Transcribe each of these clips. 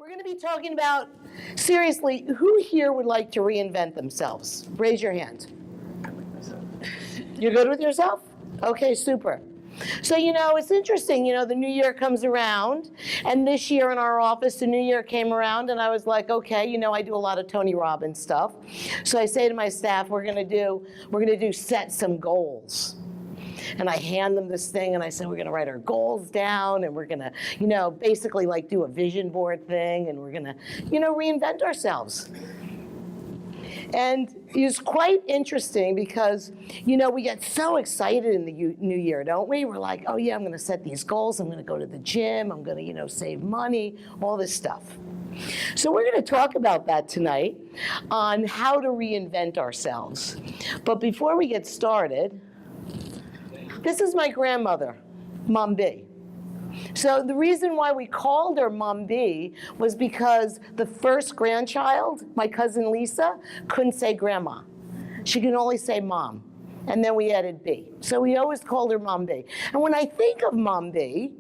We're going to be talking about, seriously, who here would like to reinvent themselves? Raise your hand. You're good with yourself? Okay, super. So, it's interesting, the new year comes around, and this year in our office, the new year came around, and I was like, okay, I do a lot of Tony Robbins stuff. So I say to my staff, we're going to do set some goals. And I hand them this thing, and I said, we're going to write our goals down, and we're going to, basically like do a vision board thing, and we're going to, reinvent ourselves. And it was quite interesting because, we get so excited in the new year, don't we? We're like, oh yeah, I'm going to set these goals. I'm going to go to the gym. I'm going to, save money, all this stuff. So we're going to talk about that tonight on how to reinvent ourselves. But before we get started, this is my grandmother, Mom B. So the reason why we called her Mom B was because the first grandchild, my cousin Lisa, couldn't say grandma. She could only say mom. And then we added B. So we always called her Mom B. And when I think of Mom B,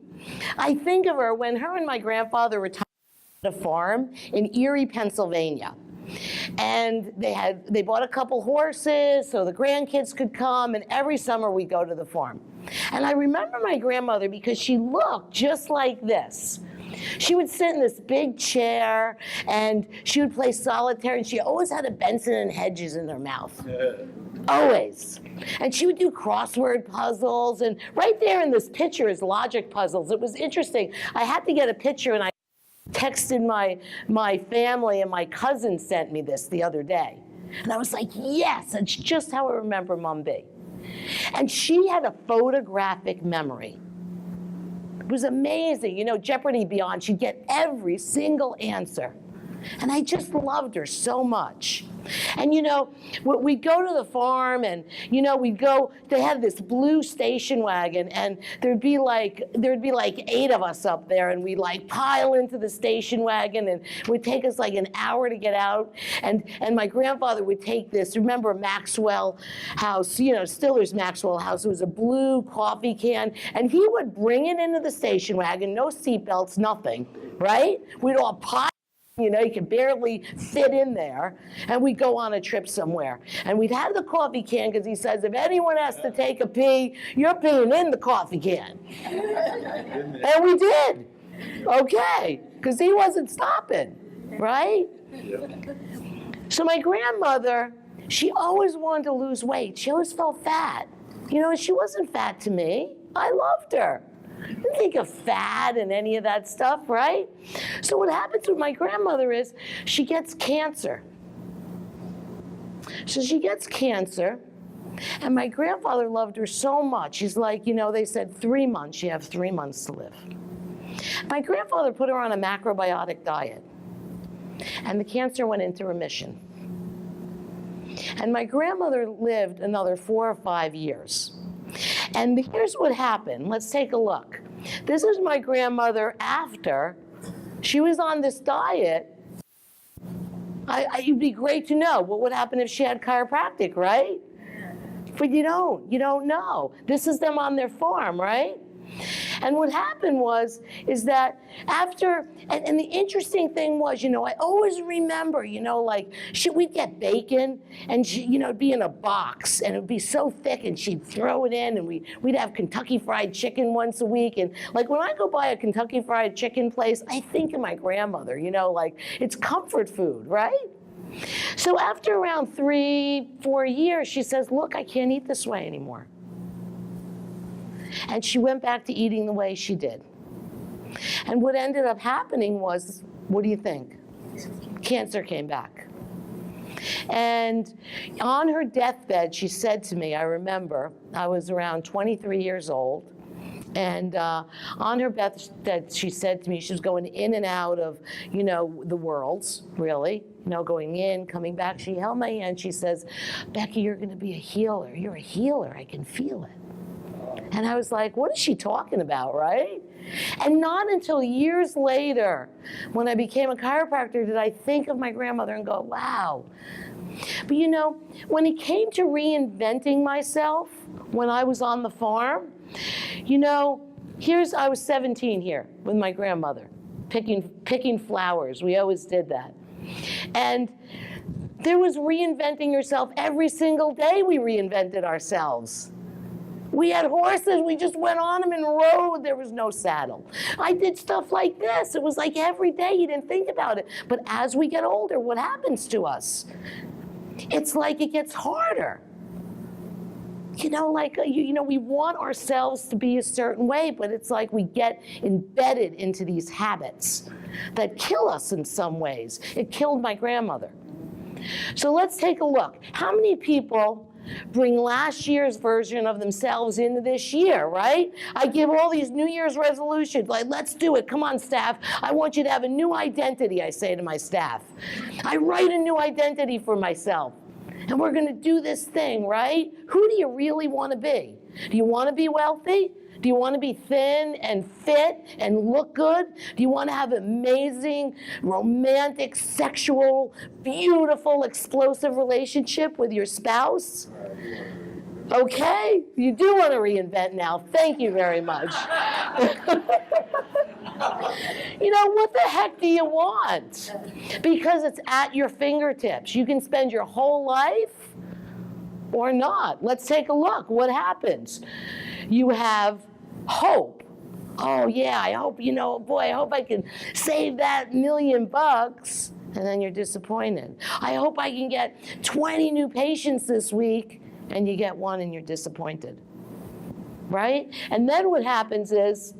I think of her when her and my grandfather retired at a farm in Erie, Pennsylvania. And they bought a couple horses so the grandkids could come, and every summer we'd go to the farm. And I remember my grandmother because she looked just like this. She would sit in this big chair, and she would play solitaire, and she always had a Benson and Hedges in her mouth. Always. And she would do crossword puzzles, and right there in this picture is logic puzzles. It was interesting. I had to get a picture, and I texted my family, and my cousin sent me this the other day. And I was like, yes, that's just how I remember Mom B. And she had a photographic memory. It was amazing. Jeopardy Beyond, she'd get every single answer. And I just loved her so much. And we'd go to the farm, and they had this blue station wagon, and there'd be like 8 of us up there, and we'd like pile into the station wagon, and it would take us like an hour to get out. And my grandfather would take this, remember Maxwell House, still there's Maxwell House. It was a blue coffee can, and he would bring it into the station wagon, no seatbelts, nothing, right? We'd all pile. You could barely fit in there, and we'd go on a trip somewhere. And we'd have the coffee can, because he says, if anyone has to take a pee, you're peeing in the coffee can. And we did. Okay, because he wasn't stopping, right? So my grandmother, she always wanted to lose weight. She always felt fat. She wasn't fat to me. I loved her. I didn't think of fat and any of that stuff, right? So what happens with my grandmother is she gets cancer. So she gets cancer, and my grandfather loved her so much. He's like, they said 3 months, you have 3 months to live. My grandfather put her on a macrobiotic diet, and the cancer went into remission. And my grandmother lived another 4 or 5 years. And here's what happened. Let's take a look. This is my grandmother after she was on this diet. It'd be great to know what would happen if she had chiropractic, right? But you don't know. This is them on their farm, right? And what happened is that after, and the interesting thing was, I always remember, we'd get bacon, and it'd be in a box, and it'd be so thick, and she'd throw it in, and we'd have Kentucky Fried Chicken once a week. And like when I go by a Kentucky Fried Chicken place, I think of my grandmother, it's comfort food, right? So after around 3-4 years, she says, look, I can't eat this way anymore. And she went back to eating the way she did. And what ended up happening was, what do you think? Cancer came back. And on her deathbed, she said to me, I remember, I was around 23 years old, and on her deathbed, she said to me, she was going in and out of, the worlds, really, going in, coming back. She held my hand, she says, Becky, you're gonna be a healer. You're a healer, I can feel it. And I was like, what is she talking about, right? And not until years later, when I became a chiropractor, did I think of my grandmother and go, wow. But when it came to reinventing myself, when I was on the farm, I was 17 here with my grandmother. picking flowers. We always did that. And there was reinventing yourself. Every single day we reinvented ourselves. We had horses, we just went on them and rode. There was no saddle. I did stuff like this. It was like every day, you didn't think about it. But as we get older, what happens to us? It's like it gets harder. You know, like, we want ourselves to be a certain way, but it's like we get embedded into these habits that kill us in some ways. It killed my grandmother. So let's take a look. How many people bring last year's version of themselves into this year, right? I give all these New Year's resolutions, like, let's do it. Come on, staff. I want you to have a new identity, I say to my staff. I write a new identity for myself. And we're going to do this thing, right? Who do you really want to be? Do you want to be wealthy? Do you want to be thin and fit and look good? Do you want to have an amazing, romantic, sexual, beautiful, explosive relationship with your spouse? Okay, you do want to reinvent now. Thank you very much. You know, what the heck do you want? Because it's at your fingertips. You can spend your whole life or not. Let's take a look. What happens? You have hope. Oh yeah, I hope, I hope I can save that $1 million. And then you're disappointed. I hope I can get 20 new patients this week. And you get one and you're disappointed, right? And then what happens is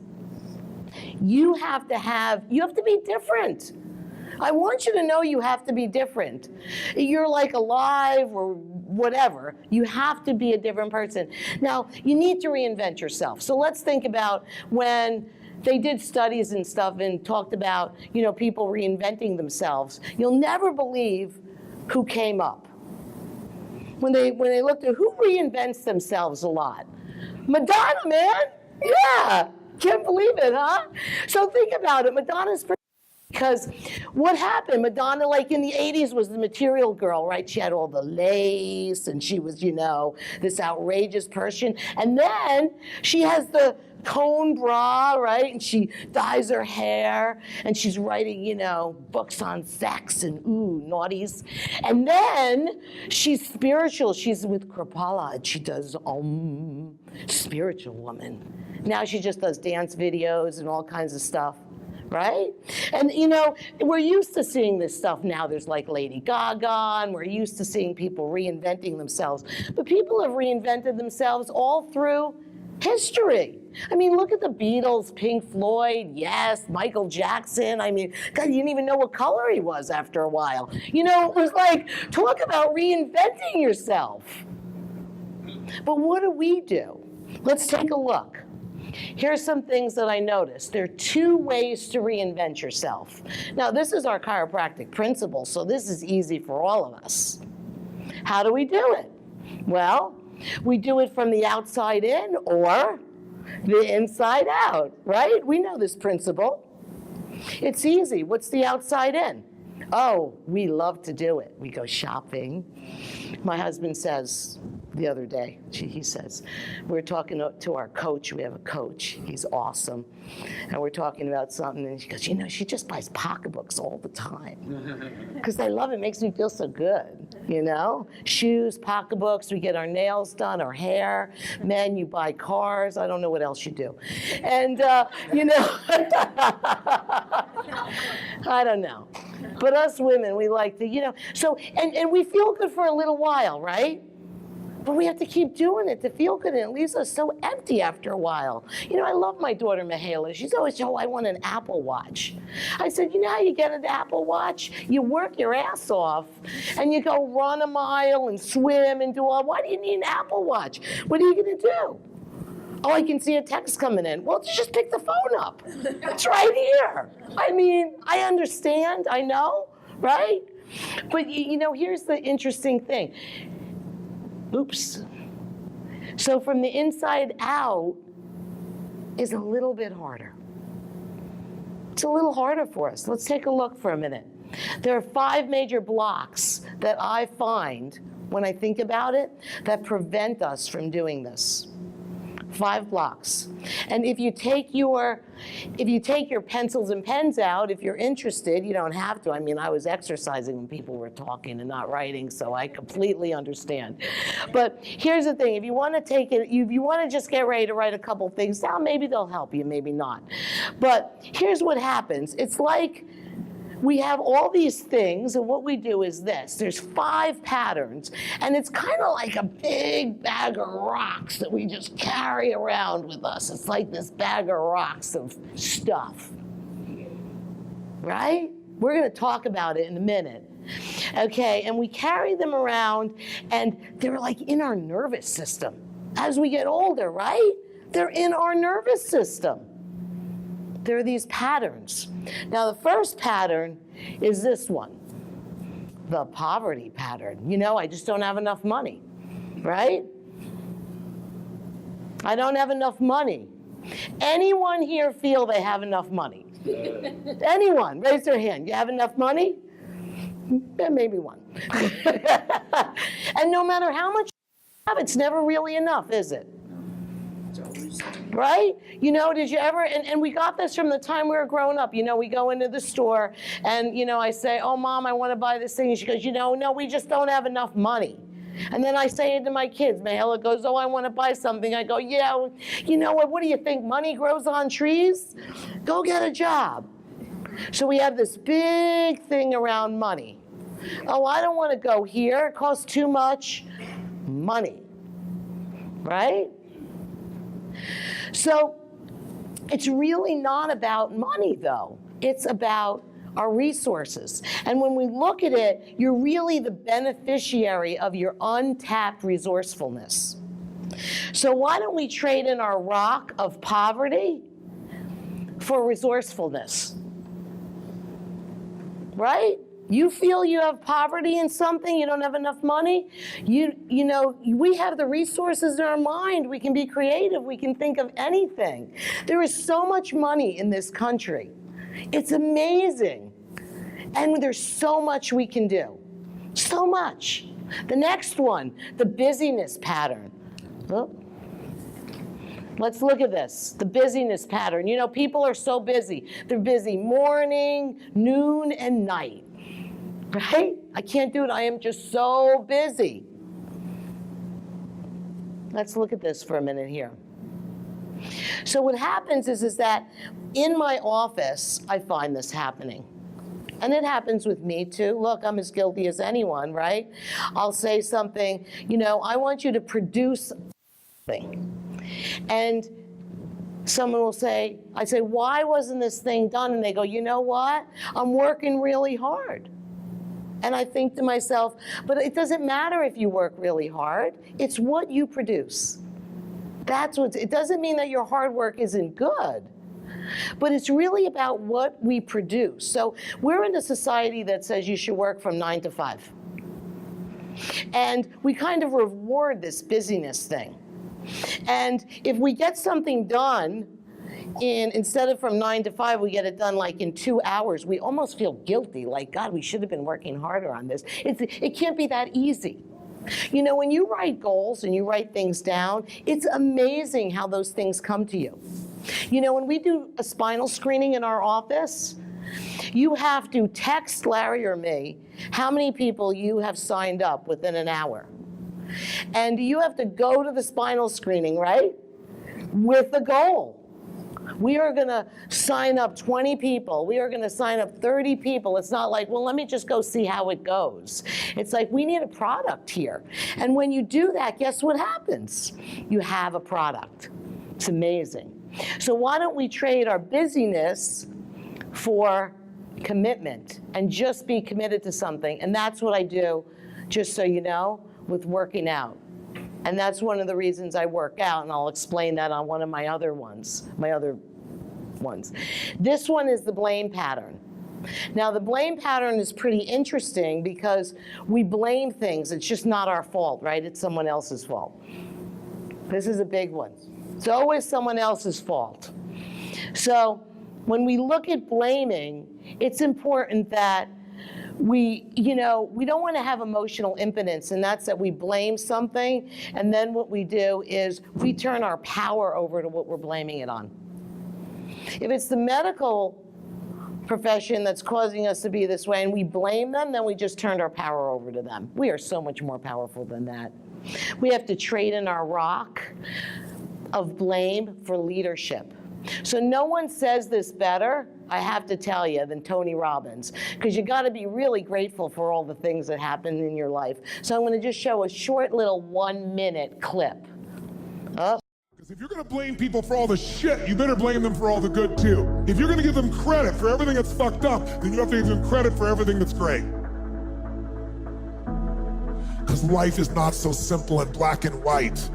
you have to be different. I want you to know you have to be different. You're like alive or whatever. You have to be a different person. Now, you need to reinvent yourself. So let's think about when they did studies and stuff and talked about, people reinventing themselves. You'll never believe who came up. When they looked at who reinvents themselves a lot. Madonna, man. Yeah. Can't believe it, huh? So think about it. Madonna's because what happened? Madonna, like in the 80s, was the material girl, right? She had all the lace and she was, this outrageous person. And then she has the cone bra, right? And she dyes her hair and she's writing, books on sex and naughties. And then she's spiritual. She's with Kripala and she does spiritual woman. Now she just does dance videos and all kinds of stuff, right? And we're used to seeing this stuff now. There's like Lady Gaga, and we're used to seeing people reinventing themselves. But people have reinvented themselves all through history. I mean, look at the Beatles, Pink Floyd, yes, Michael Jackson. I mean, God, you didn't even know what color he was after a while. It was like, talk about reinventing yourself. But what do? Let's take a look. Here's some things that I noticed. There are 2 ways to reinvent yourself. Now, this is our chiropractic principle, so this is easy for all of us. How do we do it? Well, we do it from the outside in or the inside out, right? We know this principle. It's easy. What's the outside in? Oh, we love to do it. We go shopping. My husband says the other day, he says, we're talking to our coach. We have a coach. He's awesome. And we're talking about something, and she goes, she just buys pocketbooks all the time. Because I love it. It makes me feel so good, Shoes, pocketbooks, we get our nails done, our hair. Men, you buy cars. I don't know what else you do. And, I don't know. But us women, we like to, so, and we feel good for a little while, right? But we have to keep doing it to feel good, and it leaves us so empty after a while. I love my daughter, Mihaela. She's always, I want an Apple Watch. I said, how you get an Apple Watch? You work your ass off, and you go run a mile and swim and do all. Why do you need an Apple Watch? What are you going to do? Oh, I can see a text coming in. Well, just pick the phone up. It's right here. I mean, I understand. I know, right? But, here's the interesting thing. Oops. So from the inside out is a little bit harder. It's a little harder for us. Let's take a look for a minute. There are 5 major blocks that I find when I think about it that prevent us from doing this. 5 blocks. And if you take your pencils and pens out, if you're interested, you don't have to. I mean, I was exercising when people were talking and not writing, so I completely understand. But here's the thing, if you want to take it, if you want to just get ready to write a couple things down, maybe they'll help you, maybe not. But here's what happens. It's like we have all these things, and what we do is this. There's 5 patterns, and it's kind of like a big bag of rocks that we just carry around with us. It's like this bag of rocks of stuff, right? We're going to talk about it in a minute. Okay, and we carry them around, and they're like in our nervous system. As we get older, right? They're in our nervous system. There are these patterns. Now, the first pattern is this one, the poverty pattern. You know, I just don't have enough money, right? I don't have enough money. Anyone here feel they have enough money? Anyone? Raise their hand. You have enough money? Yeah, maybe one. And no matter how much you have, it's never really enough, is it? Right? You know, did you ever, and we got this from the time we were growing up. You know, we go into the store and, you know, I say, oh, Mom, I want to buy this thing. And she goes, you know, no, we just don't have enough money. And then I say it to my kids. Mahela goes, oh, I want to buy something. I go, yeah, you know what do you think? Money grows on trees? Go get a job. So we have this big thing around money. Oh, I don't want to go here. It costs too much money. Right? So it's really not about money, though. It's about our resources. And when we look at it, you're really the beneficiary of your untapped resourcefulness. So why don't we trade in our rock of poverty for resourcefulness? Right? You feel you have poverty in something, you don't have enough money, you know, we have the resources in our mind. We can be creative. We can think of anything. There is so much money in this country. It's amazing. And there's so much we can do. So much. The next one, the busyness pattern. Oh. Let's look at this, the busyness pattern. You know, people are so busy. They're busy morning, noon, and night. Right? I can't do it. I am just so busy. Let's look at this for a minute here. So what happens is that in my office, I find this happening. And it happens with me too. Look, I'm as guilty as anyone, right? I'll say something, you know, I want you to produce something. And someone will say, I say, why wasn't this thing done? And they go, you know what? I'm working really hard. And I think to myself, but it doesn't matter if you work really hard. It's what you produce. That's what, it doesn't mean that your hard work isn't good, but it's really about what we produce. So we're in a society that says you should work from 9 to 5. And we kind of reward this busyness thing. And if we get something done, instead of from 9 to 5, we get it done like in 2 hours, we almost feel guilty, like, God, we should have been working harder on this. It can't be that easy. You know, when you write goals and you write things down, it's amazing how those things come to you. You know, when we do a spinal screening in our office, you have to text Larry or me how many people you have signed up within an hour. And you have to go to the spinal screening, right, with a goal. We are going to sign up 20 people. We are going to sign up 30 people. It's not like, well, let me just go see how it goes. It's like, we need a product here. And when you do that, guess what happens? You have a product. It's amazing. So why don't we trade our busyness for commitment and just be committed to something? And that's what I do, just so you know, with working out. And that's one of the reasons I work out, and I'll explain that on one of my other ones, This one is the blame pattern. Now, the blame pattern is pretty interesting because we blame things. It's just not our fault, right? It's someone else's fault. This is a big one. It's always someone else's fault. So when we look at blaming, it's important that we don't want to have emotional impotence, and that's that we blame something, and then what we do is we turn our power over to what we're blaming it on. If it's the medical profession that's causing us to be this way and we blame them, then we just turned our power over to them. We are so much more powerful than that. We have to trade in our rock of blame for leadership. So no one says this better, I have to tell you, than Tony Robbins, because you got to be really grateful for all the things that happen in your life. So I'm going to just show a short little 1-minute clip. Oh. Because if you're going to blame people for all the shit, you better blame them for all the good too. If you're going to give them credit for everything that's fucked up, then you have to give them credit for everything that's great. Because life is not so simple and black and white.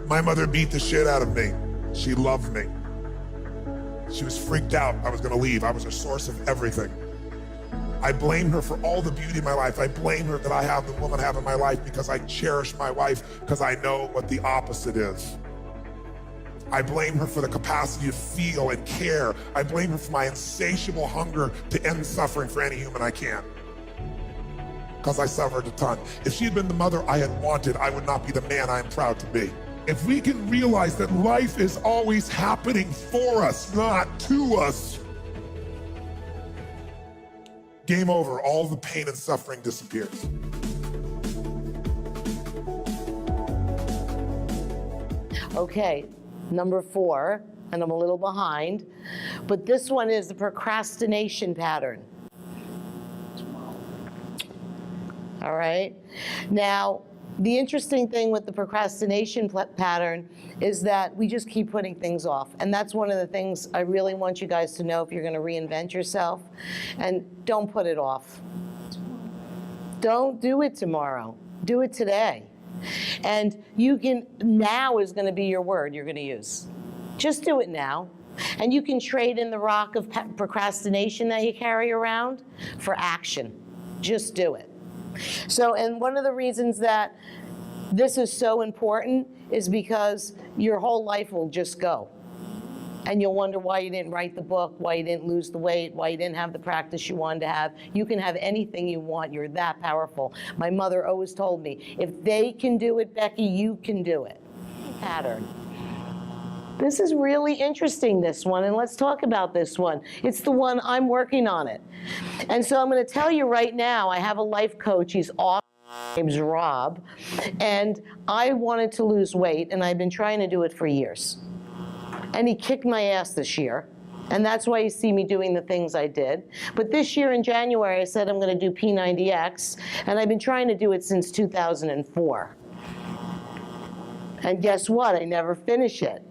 My mother beat the shit out of me. She loved me. She was freaked out I was going to leave. I was a source of everything. I blame her for all the beauty in my life. I blame her that I have the woman I have in my life because I cherish my wife, because I know what the opposite is. I blame her for the capacity to feel and care. I blame her for my insatiable hunger to end suffering for any human I can, because I suffered a ton. If she had been the mother I had wanted, I would not be the man I am proud to be. If we can realize that life is always happening for us, not to us, game over. All the pain and suffering disappears. Okay, number 4, and I'm a little behind, but this one is the procrastination pattern. All right, now, the interesting thing with the procrastination pattern is that we just keep putting things off. And that's one of the things I really want you guys to know if you're going to reinvent yourself. And don't put it off. Don't do it tomorrow. Do it today. And now is going to be your word you're going to use. Just do it now. And you can trade in the rock of procrastination that you carry around for action. Just do it. So, and one of the reasons that this is so important is because your whole life will just go. And you'll wonder why you didn't write the book, why you didn't lose the weight, why you didn't have the practice you wanted to have. You can have anything you want. You're that powerful. My mother always told me, if they can do it, Becky, you can do it. Pattern. This is really interesting, this one, and let's talk about this one. It's the one I'm working on it. And so I'm going to tell you right now, I have a life coach. He's awesome. His name's Rob. And I wanted to lose weight, and I've been trying to do it for years. And he kicked my ass this year. And that's why you see me doing the things I did. But this year in January, I said I'm going to do P90X, and I've been trying to do it since 2004. And guess what? I never finish it.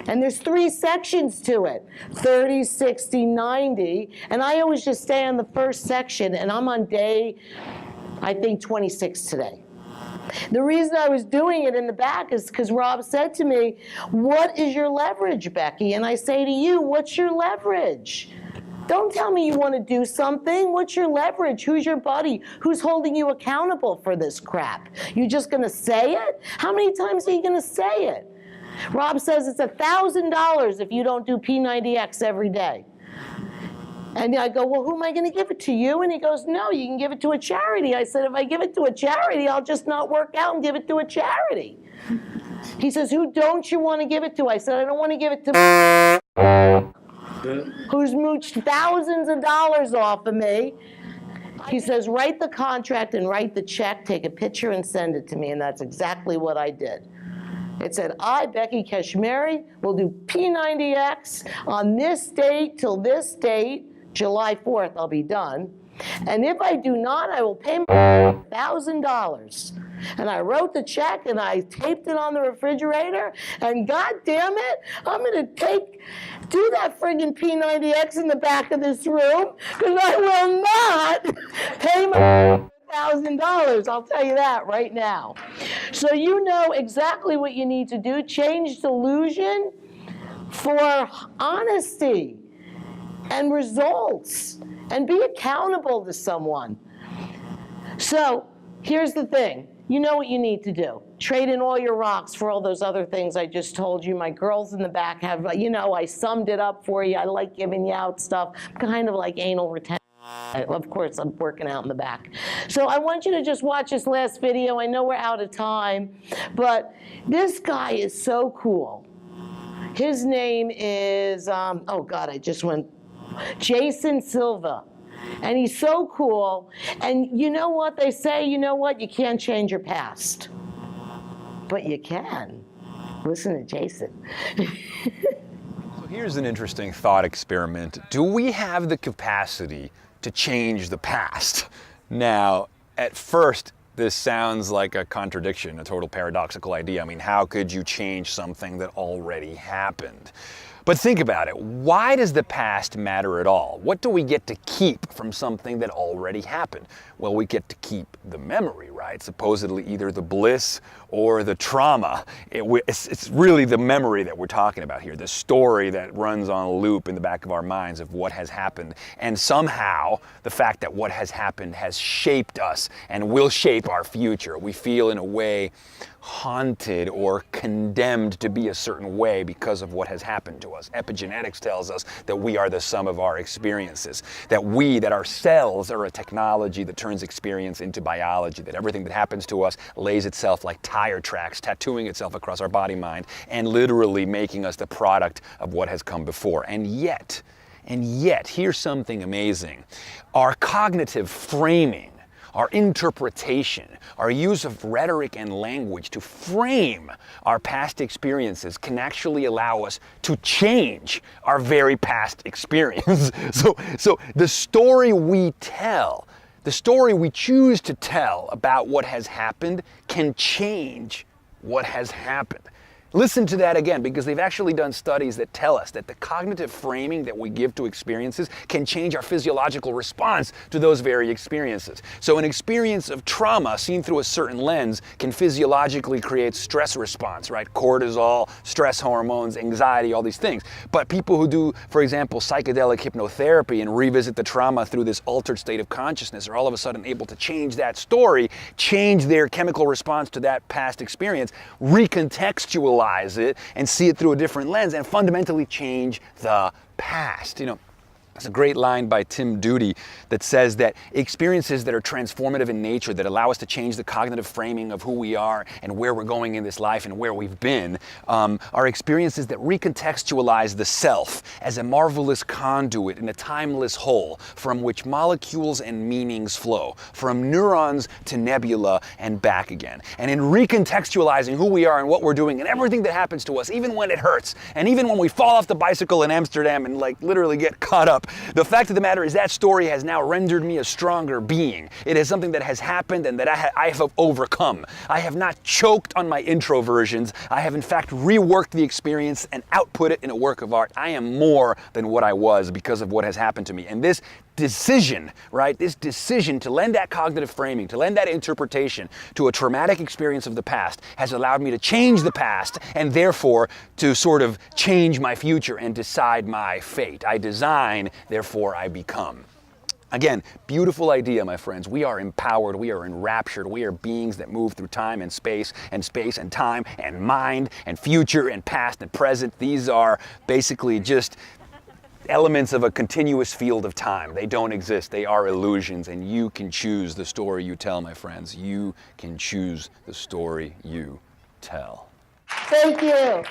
And there's 3 sections to it, 30, 60, 90. And I always just stay on the first section, and I'm on day, I think, 26 today. The reason I was doing it in the back is because Rob said to me, what is your leverage, Becky? And I say to you, what's your leverage? Don't tell me you want to do something. What's your leverage? Who's your buddy? Who's holding you accountable for this crap? You just going to say it? How many times are you going to say it? Rob says it's $1,000 if you don't do P90X every day. And I go, well, who am I going to give it to, you? And he goes, no, you can give it to a charity. I said, if I give it to a charity, I'll just not work out and give it to a charity. He says, who don't you want to give it to? I said, I don't want to give it to who's mooched thousands of dollars off of me. He says, write the contract and write the check, take a picture and send it to me. And that's exactly what I did. It said, I, Becky Keshmiri, will do P90X on this date till this date. July 4th, I'll be done. And if I do not, I will pay $1,000. And I wrote the check and I taped it on the refrigerator. And God damn it, I'm going to do that friggin' P90X in the back of this room, because I will not pay my $1,000. I'll tell you that right now. So you know exactly what you need to do. Change delusion for honesty and results, and be accountable to someone. So here's the thing. You know what you need to do. Trade in all your rocks for all those other things I just told you. My girls in the back have, I summed it up for you. I like giving you out stuff, kind of like anal retention. Of course, I'm working out in the back. So I want you to just watch this last video. I know we're out of time, but this guy is so cool. His name is, oh God, I just went, Jason Silva. And he's so cool. And you know what they say? You know what? You can't change your past. But you can. Listen to Jason. So here's an interesting thought experiment. Do we have the capacity to change the past? Now, at first, this sounds like a contradiction, a total paradoxical idea. I mean, how could you change something that already happened? But think about it. Why does the past matter at all? What do we get to keep from something that already happened? Well, we get to keep the memory, right? Supposedly either the bliss or the trauma. It's really the memory that we're talking about here, the story that runs on a loop in the back of our minds of what has happened. And somehow, the fact that what has happened has shaped us and will shape our future. We feel, in a way, haunted or condemned to be a certain way because of what has happened to us. Epigenetics tells us that we are the sum of our experiences, that our cells are a technology that turns experience into biology, that everything that happens to us lays itself like tire tracks, tattooing itself across our body mind and literally making us the product of what has come before. And yet, here's something amazing. Our cognitive framing, our interpretation, our use of rhetoric and language to frame our past experiences can actually allow us to change our very past experience. So the story we tell, the story we choose to tell about what has happened can change what has happened. Listen to that again, because they've actually done studies that tell us that the cognitive framing that we give to experiences can change our physiological response to those very experiences. So an experience of trauma seen through a certain lens can physiologically create stress response, right? Cortisol, stress hormones, anxiety, all these things. But people who do, for example, psychedelic hypnotherapy and revisit the trauma through this altered state of consciousness are all of a sudden able to change that story, change their chemical response to that past experience, recontextualize it and see it through a different lens and fundamentally change the past. You know, there's a great line by Tim Doody that says that experiences that are transformative in nature, that allow us to change the cognitive framing of who we are and where we're going in this life and where we've been, are experiences that recontextualize the self as a marvelous conduit in a timeless whole from which molecules and meanings flow, from neurons to nebula and back again. And in recontextualizing who we are and what we're doing and everything that happens to us, even when it hurts, and even when we fall off the bicycle in Amsterdam and like literally get caught up, the fact of the matter is that story has now rendered me a stronger being. It is something that has happened and that I have overcome. I have not choked on my introversions. I have in fact reworked the experience and output it in a work of art. I am more than what I was because of what has happened to me. And this decision, right, this decision to lend that cognitive framing, to lend that interpretation to a traumatic experience of the past has allowed me to change the past and therefore to sort of change my future and decide my fate. I design, therefore I become. Again, beautiful idea, my friends. We are empowered, we are enraptured, we are beings that move through time and space and time and mind and future and past and present. These are basically just elements of a continuous field of time. They don't exist. They are illusions, and you can choose the story you tell, my friends. You can choose the story you tell. Thank you.